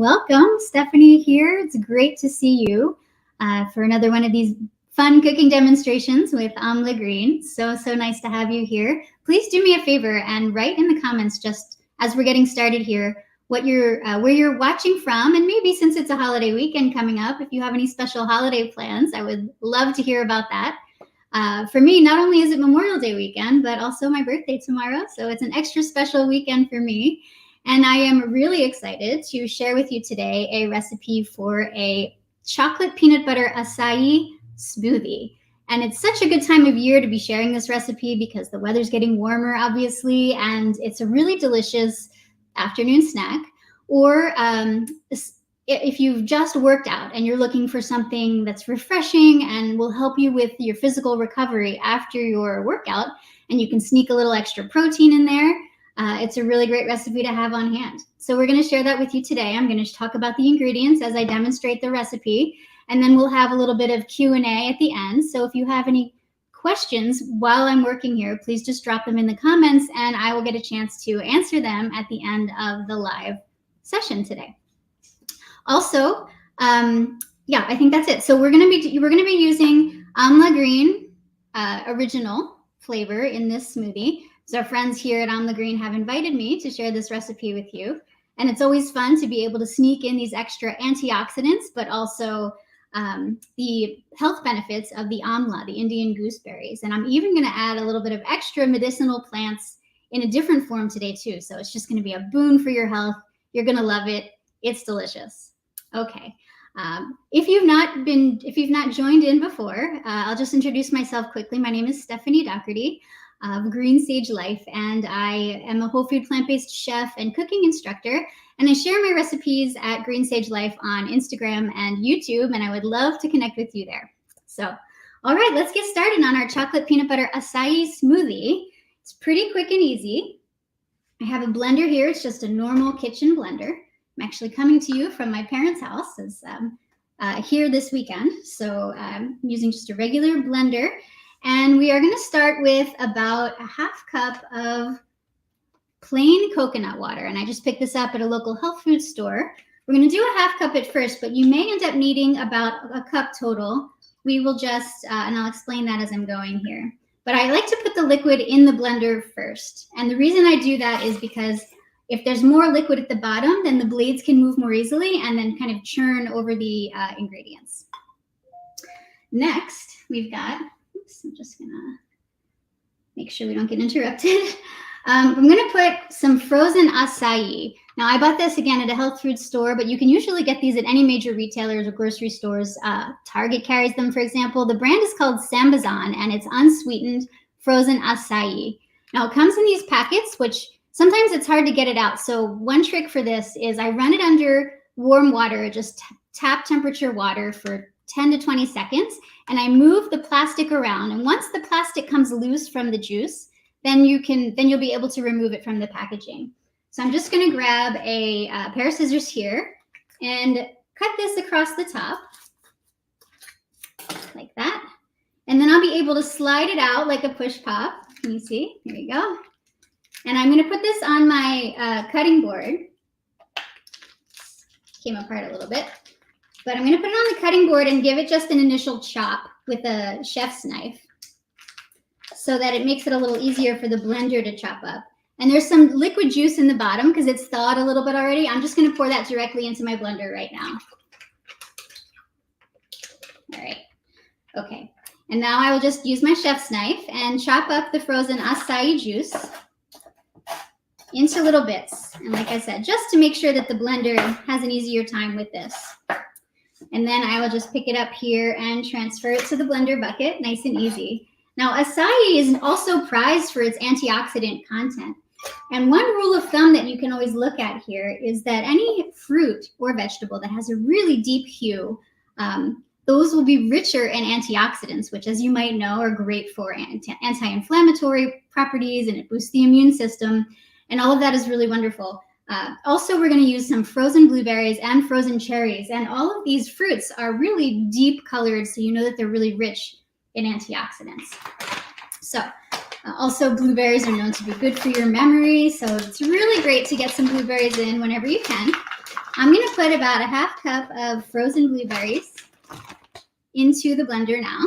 welcome. Stefanie here. It's great to see you for another one of these fun cooking demonstrations with Amla Green. So nice to have you here. Please do me a favor and write in the comments, just as we're getting started here, what where you're watching from, and maybe since it's a holiday weekend coming up, if you have any special holiday plans, I would love to hear about that. For me, not only is it Memorial Day weekend, but also my birthday tomorrow. So it's an extra special weekend for me. And I am really excited to share with you today a recipe for a chocolate peanut butter acai smoothie. And it's such a good time of year to be sharing this recipe because the weather's getting warmer, obviously, and it's a really delicious afternoon snack. Or if you've just worked out and you're looking for something that's refreshing and will help you with your physical recovery after your workout, and you can sneak a little extra protein in there, it's a really great recipe to have on hand. So we're going to share that with you today. I'm going to talk about the ingredients as I demonstrate the recipe, and then we'll have a little bit of Q&A at the end. So if you have any questions while I'm working here, please just drop them in the comments and I will get a chance to answer them at the end of the live session today. Also, I think that's it. So we're gonna be using Amla Green original flavor in this smoothie. So our friends here at Amla Green have invited me to share this recipe with you, and it's always fun to be able to sneak in these extra antioxidants, but also the health benefits of the amla, the Indian gooseberries. And I'm even going to add a little bit of extra medicinal plants in a different form today too. So it's just going to be a boon for your health. You're going to love it. It's delicious. Okay. If you've not joined in before, I'll just introduce myself quickly. My name is Stefanie Doherty of Green Sage Life, and I am a whole food plant-based chef and cooking instructor. And I share my recipes at Green Sage Life on Instagram and YouTube, and I would love to connect with you there. So, all right, let's get started on our chocolate peanut butter acai smoothie. It's pretty quick and easy. I have a blender here. It's just a normal kitchen blender. I'm actually coming to you from my parents' house as here this weekend. So I'm using just a regular blender. And we are going to start with about a half cup of plain coconut water. And I just picked this up at a local health food store. We're going to do a half cup at first, but you may end up needing about a cup total. We will just, and I'll explain that as I'm going here. But I like to put the liquid in the blender first. And the reason I do that is because if there's more liquid at the bottom, then the blades can move more easily and then kind of churn over the ingredients. Next, we've got, I'm just gonna make sure we don't get interrupted. I'm gonna put some frozen acai. Now I bought this again at a health food store, but you can usually get these at any major retailers or grocery stores. Target carries them, for example. The brand is called Sambazan, and it's unsweetened frozen acai. Now it comes in these packets, which sometimes it's hard to get it out. So one trick for this is I run it under warm water, just tap temperature water for 10 to 20 seconds, and I move the plastic around. And once the plastic comes loose from the juice, then you'll be able to remove it from the packaging. So I'm just going to grab a pair of scissors here and cut this across the top like that. And then I'll be able to slide it out like a push pop. Can you see? Here we go. And I'm going to put this on my cutting board. Came apart a little bit. But I'm going to put it on the cutting board and give it just an initial chop with a chef's knife so that it makes it a little easier for the blender to chop up. And there's some liquid juice in the bottom because it's thawed a little bit already. I'm just going to pour that directly into my blender right now. All right. Okay. And now I will just use my chef's knife and chop up the frozen acai juice into little bits. And like I said, just to make sure that the blender has an easier time with this. And then I will just pick it up here and transfer it to the blender bucket, nice and easy. Now, acai is also prized for its antioxidant content. And one rule of thumb that you can always look at here is that any fruit or vegetable that has a really deep hue, those will be richer in antioxidants, which, as you might know, are great for anti-inflammatory properties, and it boosts the immune system. And all of that is really wonderful. Also, we're going to use some frozen blueberries and frozen cherries. And all of these fruits are really deep colored, so you know that they're really rich in antioxidants. So also, blueberries are known to be good for your memory. So it's really great to get some blueberries in whenever you can. I'm going to put about a half cup of frozen blueberries into the blender now.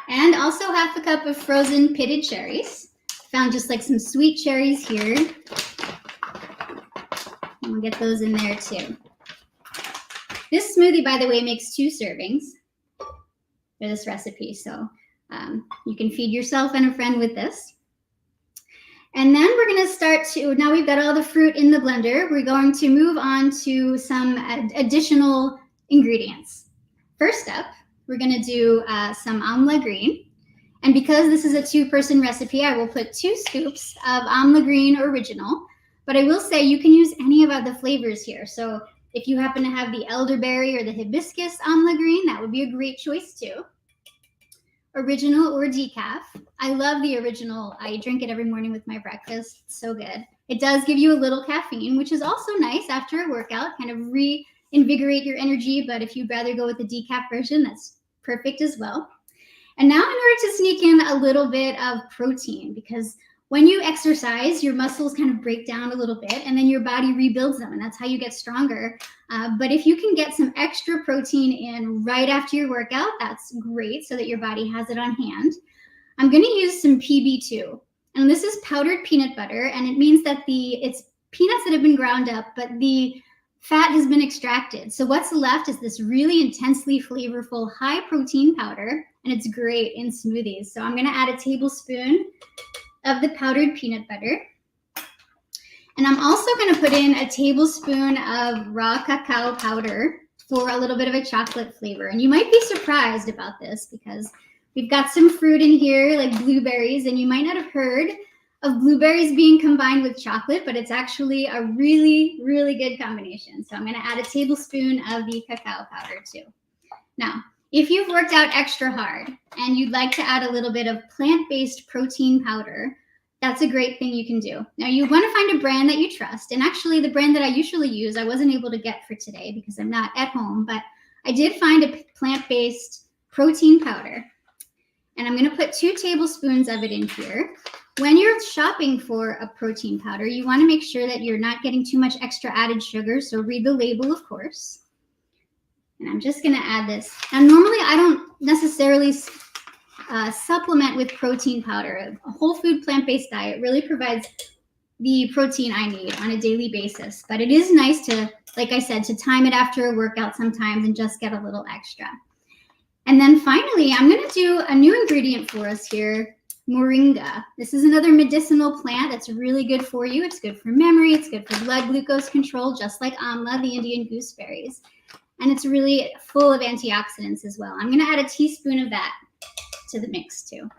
And also half a cup of frozen pitted cherries. Found just like some sweet cherries here. And we'll get those in there too. This smoothie, by the way, makes 2 servings for this recipe. So you can feed yourself and a friend with this. And then we're going to start to, now we've got all the fruit in the blender, we're going to move on to some additional ingredients. First up, we're going to do some amla green. And because this is a 2-person recipe, I will put 2 scoops of amla green original. But I will say you can use any of the flavors here. So if you happen to have the elderberry or the hibiscus amla green, that would be a great choice too. Original or decaf. I love the original. I drink it every morning with my breakfast. It's so good. It does give you a little caffeine, which is also nice after a workout, kind of reinvigorate your energy. But if you'd rather go with the decaf version, that's perfect as well. And now in order to sneak in a little bit of protein, because when you exercise, your muscles kind of break down a little bit and then your body rebuilds them, and that's how you get stronger. But if you can get some extra protein in right after your workout, that's great so that your body has it on hand. I'm going to use some PB2, and this is powdered peanut butter, and it means that it's peanuts that have been ground up, but the fat has been extracted. So what's left is this really intensely flavorful high protein powder, and it's great in smoothies. So I'm going to add a tablespoon of the powdered peanut butter. And I'm also going to put in a tablespoon of raw cacao powder for a little bit of a chocolate flavor. And you might be surprised about this because we've got some fruit in here like blueberries, and you might not have heard of blueberries being combined with chocolate, but it's actually a really, really good combination. So I'm going to add a tablespoon of the cacao powder too. Now, if you've worked out extra hard and you'd like to add a little bit of plant-based protein powder, that's a great thing you can do. Now, you want to find a brand that you trust. And actually, the brand that I usually use, I wasn't able to get for today because I'm not at home, but I did find a plant-based protein powder. And I'm going to put 2 tablespoons of it in here. When you're shopping for a protein powder, you want to make sure that you're not getting too much extra added sugar. So read the label, of course. And I'm just going to add this. Now, normally I don't necessarily supplement with protein powder. A whole food plant-based diet really provides the protein I need on a daily basis. But it is nice to, like I said, to time it after a workout sometimes and just get a little extra. And then finally, I'm going to do a new ingredient for us here, moringa. This is another medicinal plant that's really good for you. It's good for memory. It's good for blood glucose control, just like amla, the Indian gooseberries. And it's really full of antioxidants as well. I'm going to add a teaspoon of that to the mix too.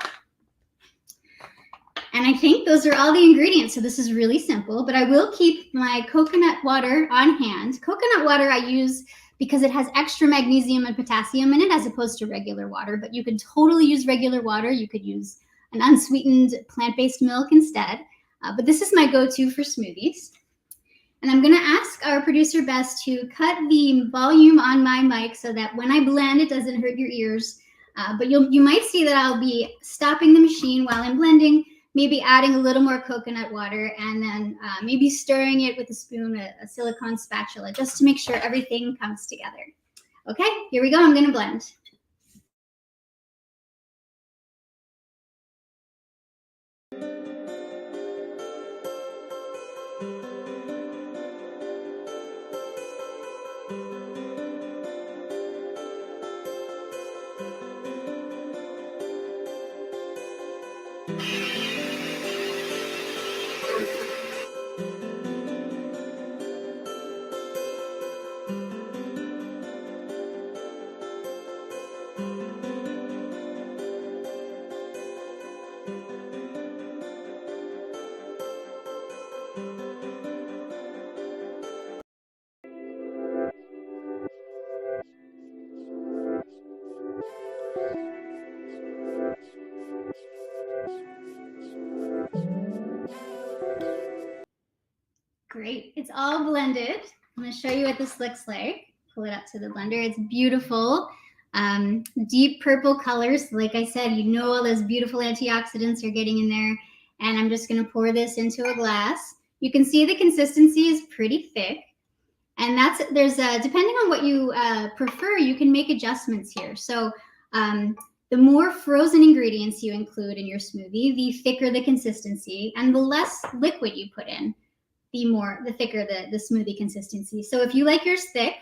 And I think those are all the ingredients. So this is really simple, but I will keep my coconut water on hand. Coconut water I use because it has extra magnesium and potassium in it as opposed to regular water, but you could totally use regular water. You could use an unsweetened plant-based milk instead. But this is my go-to for smoothies. And I'm going to ask our producer, Bess, to cut the volume on my mic so that when I blend, it doesn't hurt your ears. But you might see that I'll be stopping the machine while I'm blending, maybe adding a little more coconut water, and then maybe stirring it with a spoon, a silicone spatula, just to make sure everything comes together. Okay, here we go. I'm going to blend. Great, it's all blended. I'm going to show you what this looks like. Pull it up to the blender. It's beautiful, deep purple colors. Like I said, you know all those beautiful antioxidants you're getting in there. And I'm just going to pour this into a glass. You can see the consistency is pretty thick. And there's depending on what you prefer, you can make adjustments here. So the more frozen ingredients you include in your smoothie, the thicker the consistency, and the less liquid you put in, the thicker the smoothie consistency. So if you like yours thick,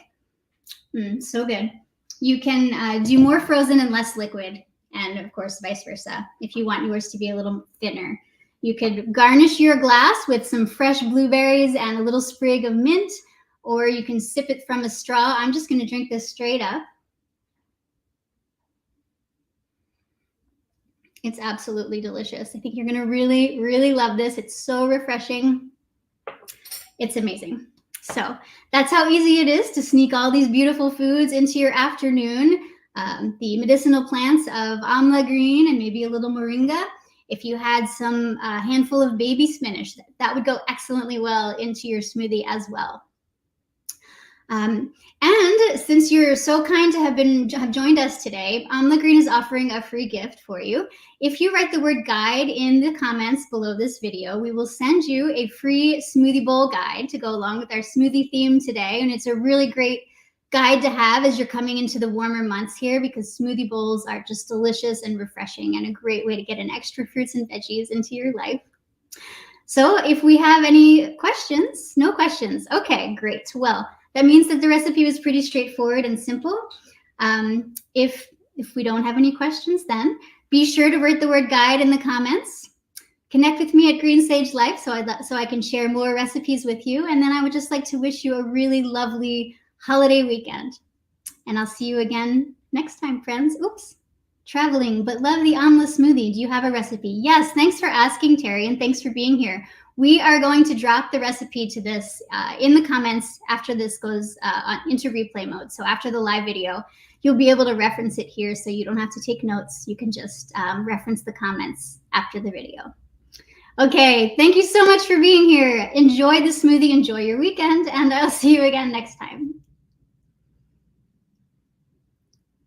so good, you can do more frozen and less liquid, and of course vice versa. If you want yours to be a little thinner, you could garnish your glass with some fresh blueberries and a little sprig of mint, or you can sip it from a straw. I'm just going to drink this straight up. It's absolutely delicious. I think you're going to really, really love this. It's so refreshing. It's amazing. So that's how easy it is to sneak all these beautiful foods into your afternoon. The medicinal plants of amla green and maybe a little moringa. If you had some handful of baby spinach, that would go excellently well into your smoothie as well. And since you're so kind to have joined us today, Amla Green is offering a free gift for you. If you write the word guide in the comments below this video, we will send you a free smoothie bowl guide to go along with our smoothie theme today. And it's a really great guide to have as you're coming into the warmer months here, because smoothie bowls are just delicious and refreshing and a great way to get an extra fruits and veggies into your life. So if we have any questions, no questions. Okay, great. Well, that means that the recipe was pretty straightforward and simple. If we don't have any questions, then be sure to write the word guide in the comments. Connect with me at Green Sage Life so I can share more recipes with you. And then I would just like to wish you a really lovely holiday weekend. And I'll see you again next time, friends. Oops. Traveling, but love the amla smoothie. Do you have a recipe? Yes, thanks for asking, Terry, and thanks for being here. We are going to drop the recipe to this in the comments after this goes into replay mode. So after the live video, you'll be able to reference it here so you don't have to take notes. You can just reference the comments after the video. Okay, thank you so much for being here. Enjoy the smoothie, enjoy your weekend, and I'll see you again next time.